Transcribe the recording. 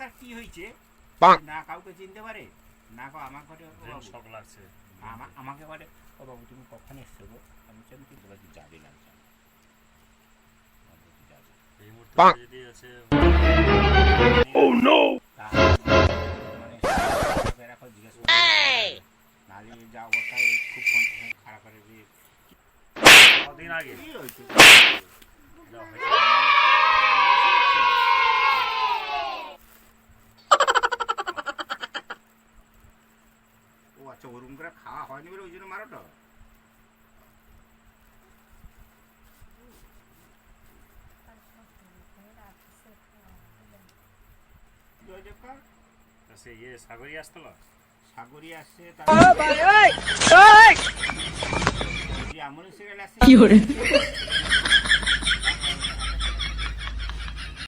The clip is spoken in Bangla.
তার কি হয়েছে না কাউকে চিনতে পারে না আমাকে শখ লাগছে আমাকে বলে ও বাবু তুমি কখন এসছো গো আমি কিন্তু বলছি যাবে না এই মুহূর্তে যদি আছে ও নো মানে জিজ্ঞেস নালি যা অবস্থায় খুব খারাপ করে দিয়ে কদিন আগে কি হয়েছে ও আচ্ছা ওরকম করে খাওয়া হয়নি বলে ওই জন্য মারোটা সে ইয়ে সাগরি আসতো সাগরি আসছে তারপরে আমন সিরিয়াল আসছে